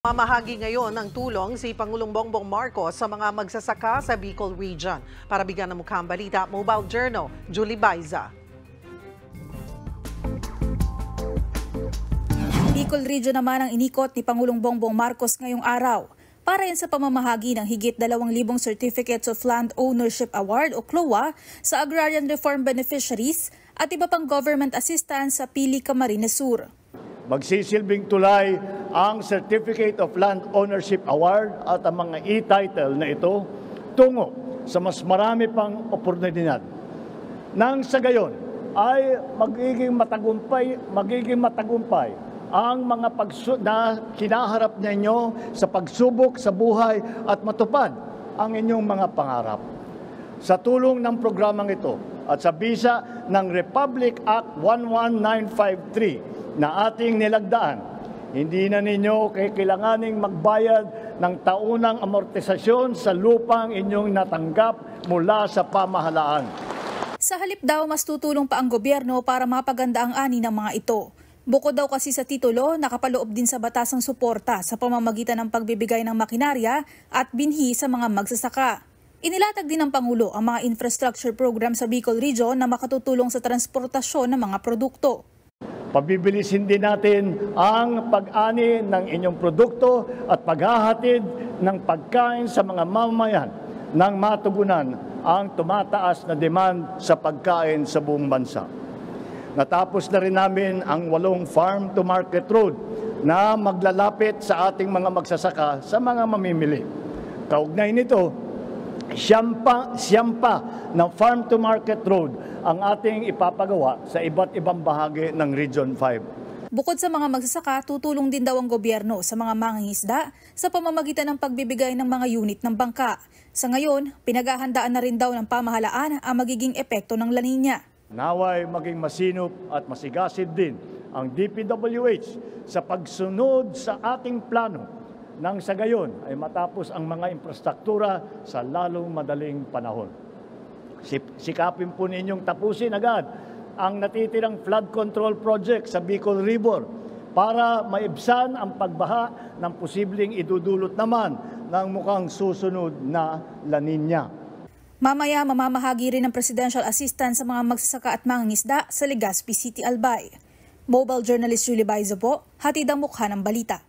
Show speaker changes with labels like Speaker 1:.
Speaker 1: Mamahagi ngayon ng tulong si Pangulong Bongbong Marcos sa mga magsasaka sa Bicol Region. Para bigyan ng mukhang balita, Mobile Journal, Julie Baiza.
Speaker 2: Bicol Region naman ang inikot ni Pangulong Bongbong Marcos ngayong araw para yan sa pamamahagi ng higit 2,000 Certificates of Land Ownership Award o CLOA sa Agrarian Reform Beneficiaries at iba pang government assistance sa Pili, Camarines Sur.
Speaker 3: Magsisilbing tulay ang Certificate of Land Ownership Award at ang mga e-title na ito tungo sa mas marami pang oportunidad. Nang sa gayon ay magiging matagumpay ang mga na kinaharap ninyo sa pagsubok sa buhay at matupad ang inyong mga pangarap. Sa tulong ng programang ito at sa bisa ng Republic Act 11953 na ating nilagdaan, hindi na ninyo kailanganing magbayad ng taunang amortisasyon sa lupang inyong natanggap mula sa pamahalaan.
Speaker 2: Sa halip daw, mas tutulong pa ang gobyerno para mapaganda ang ani ng mga ito. Bukod daw kasi sa titulo, nakapaloob din sa batasang suporta sa pamamagitan ng pagbibigay ng makinarya at binhi sa mga magsasaka. Inilatag din ng Pangulo ang mga infrastructure program sa Bicol Region na makatutulong sa transportasyon ng mga produkto.
Speaker 3: Pabibilisin din natin ang pag-ani ng inyong produkto at paghahatid ng pagkain sa mga mamamayan nang matugunan ang tumataas na demand sa pagkain sa buong bansa. Natapos na rin namin ang 8 farm-to-market road na maglalapit sa ating mga magsasaka sa mga mamimili. Kaugnay nito, siyam pa ng farm-to-market road ang ating ipapagawa sa iba't ibang bahagi ng Region 5.
Speaker 2: Bukod sa mga magsasaka, tutulong din daw ang gobyerno sa mga mangingisda sa pamamagitan ng pagbibigay ng mga unit ng bangka. Sa ngayon, pinaghahandaan na rin daw ng pamahalaan ang magiging epekto ng La Nina.
Speaker 3: Naway maging masinop at masigasig din ang DPWH sa pagsunod sa ating plano nang sa gayon ay matapos ang mga infrastruktura sa lalong madaling panahon. Sikapin po ninyong tapusin agad ang natitirang flood control project sa Bicol River para maibsan ang pagbaha ng posibleng idudulot naman ng mukhang susunod na La Nina.
Speaker 2: Mamaya, mamamahagi rin ng presidential assistance sa mga magsasaka at mangingisda sa Legazpi City, Albay. Mobile journalist Julie Baiza po, hatid ang mukha ng balita.